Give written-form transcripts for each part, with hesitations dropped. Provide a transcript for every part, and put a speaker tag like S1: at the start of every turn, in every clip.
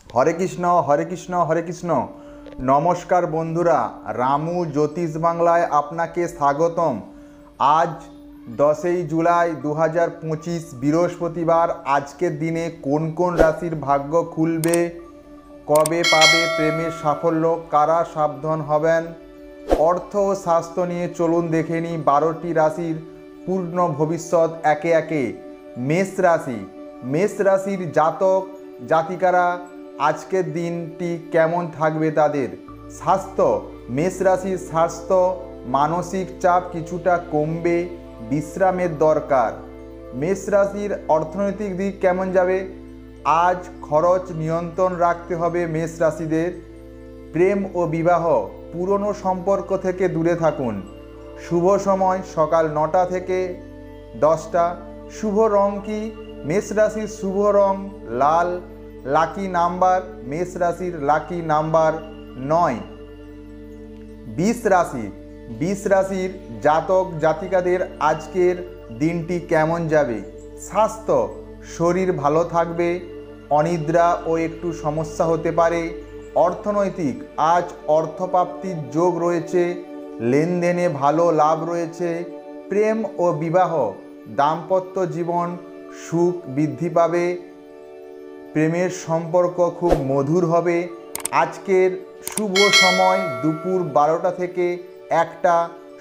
S1: হরে কৃষ্ণ হরে কৃষ্ণ হরে কৃষ্ণ। নমস্কার বন্ধুরা, রামু জ্যোতিষ বাংলায় আপনাকে স্বাগতম। আজ 10ই জুলাই 2025 বৃহস্পতিবার। আজকের দিনে কোন কোন রাশির ভাগ্য খুলবে, কবে পাবে প্রেমের সাফল্য, কারা সাবধান হবেন, অর্থ ও স্বাস্থ্য নিয়ে চলুন দেখে নিই 12টি রাশির পূর্ণ ভবিষ্যৎ একে একে। মেষ রাশি। মেষ রাশির জাতক জাতিকারা আজকের দিনটি কেমন থাকবে তাদের। স্বাস্থ্য। মেষ রাশির স্বাস্থ্য, মানসিক চাপ কিছুটা কমবে, বিশ্রামের দরকার। মেষ রাশির অর্থনৈতিক দিক কেমন যাবে? আজ খরচ নিয়ন্ত্রণ রাখতে হবে মেষ রাশিদের। প্রেম ও বিবাহ, পুরনো সম্পর্ক থেকে দূরে থাকুন। শুভ সময় সকাল 9টা থেকে 10টা। শুভ রং কি? মেষ রাশির শুভ রং লাল। লাকি নাম্বার, মেষ রাশির লাকি নাম্বার 9। বৃষ রাশি। বৃষ রাশির জাতক জাতিকাদের আজকের দিনটি কেমন যাবে? স্বাস্থ্য, শরীর ভালো থাকবে, অনিদ্রা ও একটু সমস্যা হতে পারে। অর্থনৈতিক, আজ অর্থপ্রাপ্তির যোগ রয়েছে, লেনদেনে ভালো লাভ রয়েছে। প্রেম ও বিবাহ, দাম্পত্য জীবন সুখ বৃদ্ধি পাবে, প্রেমের সম্পর্ক খুব মধুর হবে। আজকের শুভ সময় দুপুর 12টা থেকে 1টা।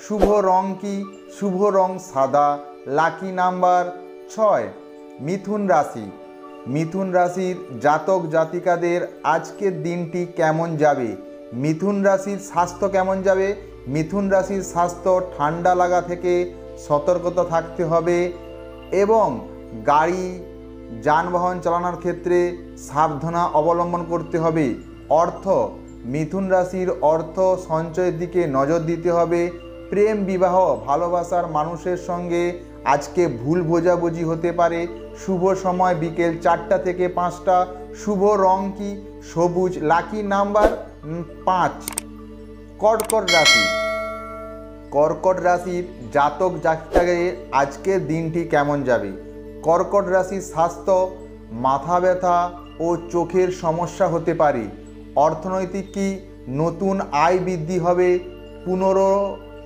S1: শুভ রং কি? শুভ রং সাদা। Lucky number 6। মিথুন রাশি। মিথুন রাশির জাতক জাতিকাদের আজকের দিনটি কেমন যাবে? মিথুন রাশির স্বাস্থ্য কেমন যাবে? মিথুন রাশির স্বাস্থ্য ঠান্ডা লাগা থেকে সতর্কতা থাকতে হবে এবং গাড়ি যানবাহন চালানোর ক্ষেত্রে সাবধানতা অবলম্বন করতে হবে। অর্থ, মিথুন রাশির অর্থ সঞ্চয়ের দিকে নজর দিতে হবে। প্রেম বিবাহ, ভালোবাসার মানুষের সঙ্গে আজকে ভুল বোঝাবুঝি হতে পারে। শুভ সময় বিকেল 4টা থেকে 5টা। শুভ রং কি? সবুজ। Lucky number 5। কর্কট রাশি। কর্কট রাশির জাতক জাতিকাদের আজকের দিনটি কেমন যাবে? কর্কট রাশির স্বাস্থ্য, মাথা ব্যথা ও চোখের সমস্যা হতে পারে। অর্থনৈতিক কি? নতুন আয় বৃদ্ধি হবে,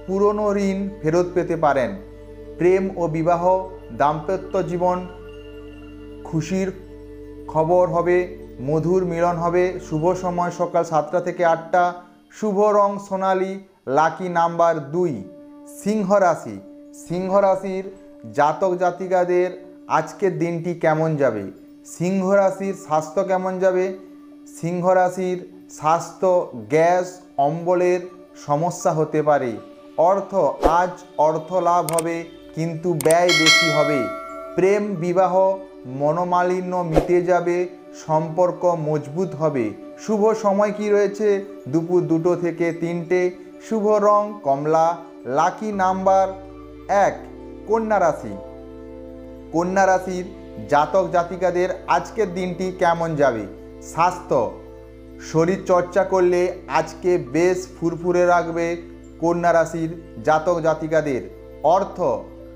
S1: পুরনো ঋণ ফেরত পেতে পারেন। প্রেম ও বিবাহ, দাম্পত্য জীবন খুশির খবর হবে, মধুর মিলন হবে। শুভ সময় সকাল 7টা থেকে 8টা। শুভ রং সোনালী। Lucky number 2। সিংহ রাশি। সিংহ রাশির জাতক জাতিকাদের আজকের দিনটি কেমন যাবে? সিংহ রাশির স্বাস্থ্য কেমন যাবে? সিংহ রাশির স্বাস্থ্য, গ্যাস অম্বলের সমস্যা হতে পারে। অর্থ, আজ অর্থ লাভ হবে কিন্তু ব্যয় বেশি হবে। প্রেম বিবাহ, মনোমালিন্য মিটে যাবে, সম্পর্ক মজবুত হবে। শুভ সময় কি রয়েছে? দুপুর 2টো থেকে 3টে। শুভ রং কমলা। Lucky number 1। কন্যা রাশি। কন্যা রাশির জাতক জাতিকাদের আজকের দিনটি কেমন যাবে? স্বাস্থ্য, শরীর চর্চা করলে আজকে বেশ ফুরফুরে রাখবে কন্যা রাশির জাতক জাতিকাদের। অর্থ,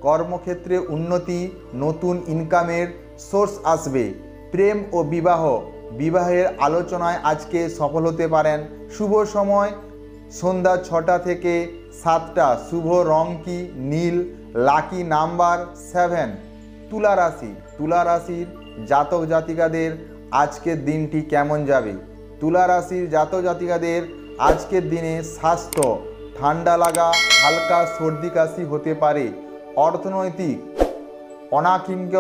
S1: কর্মক্ষেত্রে উন্নতি, নতুন ইনকামের সোর্স আসবে। প্রেম ও বিবাহ, বিবাহের আলোচনায় আজকে সফল হতে পারেন। শুভ সময় সন্ধ্যা 6টা থেকে 7টা। শুভ রং কি? নীল। Lucky number 7। তুলা রাশি। তুলা রাশির জাতক জাতিকাদের আজকের দিনটি কেমন যাবে? তুলা রাশির জাতক জাতিকাদের আজকের দিনে স্বাস্থ্য, ঠান্ডা লাগা, হালকা সর্দি কাশি হতে পারে। অর্থনৈতিক, অনাকাঙ্ক্ষিত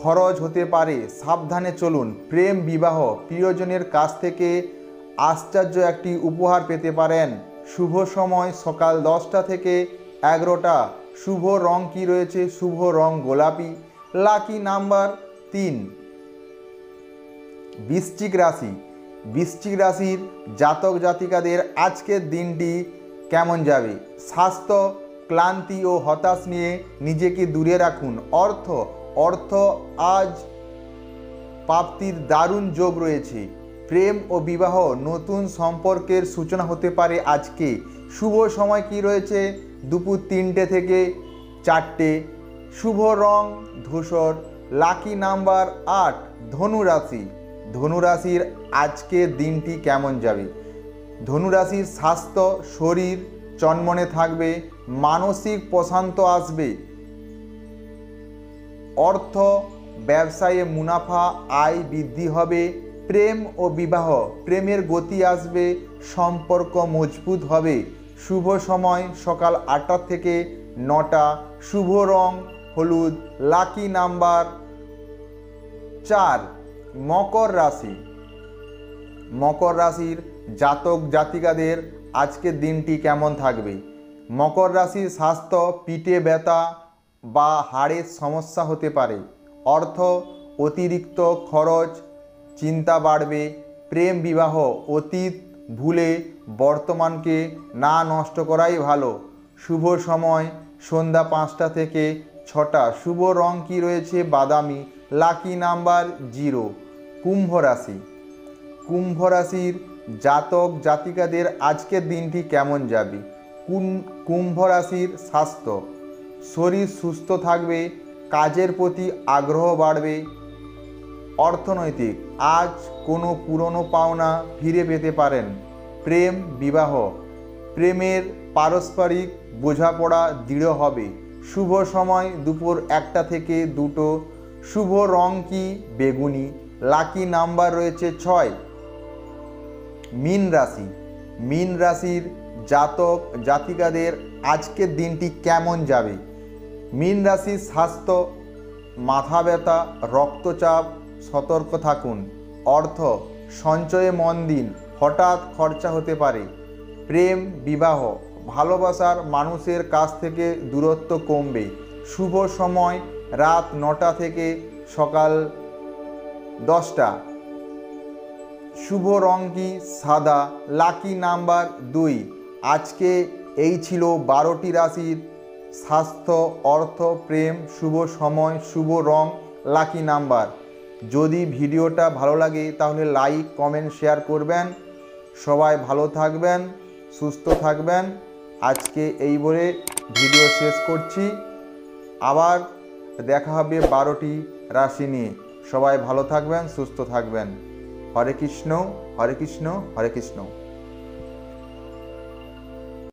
S1: খরচ হতে পারে, সাবধানে চলুন। প্রেম বিবাহ, প্রিয়জনের কাছ থেকে আশ্চর্য একটি উপহার পেতে পারেন। শুভ সময় সকাল 10টা থেকে 11টা। শুভ রং কি রয়েছে? শুভ রং গোলাপি। Lucky number 3। বৃশ্চিক রাশি। বৃশ্চিক রাশির জাতক জাতিকাদের আজকের দিনটি কেমন যাবে? স্বাস্থ্য, ক্লান্তি ও হতাশ নিয়ে নিজেকে দূরে রাখুন। অর্থ আজ প্রাপ্তির দারুণ যোগ রয়েছে। প্রেম ও বিবাহ, নতুন সম্পর্কের সূচনা হতে পারে আজকে। শুভ সময় কি রয়েছে? দুপুর 3টে থেকে 4টে। শুভ রং ধূসর। Lucky number 8। ধনু রাশি। ধনুরাশির আজকের দিনটি কেমন যাবে? ধনুরাশির স্বাস্থ্য, শরীর চনমনে থাকবে, মানসিক প্রশান্ত আসবে, অর্থ ব্যবসায়ে মুনাফা, আয় বৃদ্ধি হবে, প্রেম ও বিবাহ, প্রেমের গতি আসবে, সম্পর্ক মজবুত হবে। শুভ সময় সকাল 8টা থেকে 9টা, শুভ রং হলুদ, লাকি নাম্বার 4। মকর রাশি, মকর রাশির জাতক জাতিকাদের আজকের দিনটি কেমন থাকবে? মকর রাশির স্বাস্থ্য, পিঠে ব্যথা বা হাড়ের সমস্যা হতে পারে, অর্থ অতিরিক্ত খরচ, চিন্তা বাড়বে, প্রেম বিবাহ অতীত ভুলে বর্তমানকে না নষ্ট করাই ভালো। শুভ সময় সন্ধ্যা 5টা থেকে 6টা, শুভ রং কি রয়েছে? বাদামি, লাকি নাম্বার 0। কুম্ভ রাশি, কুম্ভ রাশির জাতক জাতিকাদের আজকের দিনটি কেমন যাবে? কুম্ভ রাশির স্বাস্থ্য, শরীর সুস্থ থাকবে, কাজের প্রতি আগ্রহ বাড়বে, অর্থনৈতিক আজ কোনো পুরনো পাওনা ফিরে পেতে পারেন, প্রেম বিবাহ, প্রেমের পারস্পরিক বোঝাপড়া দৃঢ় হবে। শুভ সময় দুপুর 1টা থেকে 2টো, শুভ রং কি? বেগুনি, লাকি নাম্বার রয়েছে 6। মীন রাশি, মীন রাশির জাতক জাতিকাদের আজকের দিনটি কেমন যাবে? মীন রাশির স্বাস্থ্য, মাথা ব্যথা, রক্তচাপ, সতর্ক থাকুন, অর্থ সঞ্চয়ে মন দিন, হঠাৎ খরচা হতে পারে, প্রেম বিবাহ, ভালোবাসার মানুষের কাছ থেকে দূরত্ব কমবে। শুভ সময় রাত 9টা থেকে সকাল 10টা, শুভ রং কি? সাদা, লাকি নাম্বার 2। আজকে এই ছিল 12টি রাশির স্বাস্থ্য, অর্থ, প্রেম, শুভ সময়, শুভ রং, লাকি নাম্বার। যদি ভিডিওটা ভালো লাগে তাহলে লাইক কমেন্ট শেয়ার করবেন। সবাই ভালো থাকবেন, সুস্থ থাকবেন। আজকে এই বলে ভিডিও শেষ করছি। আবার দেখা হবে 12টি রাশি নিয়ে। সবাই ভালো থাকবেন, সুস্থ থাকবেন। হরে কৃষ্ণ, হরে কৃষ্ণ, হরে কৃষ্ণ।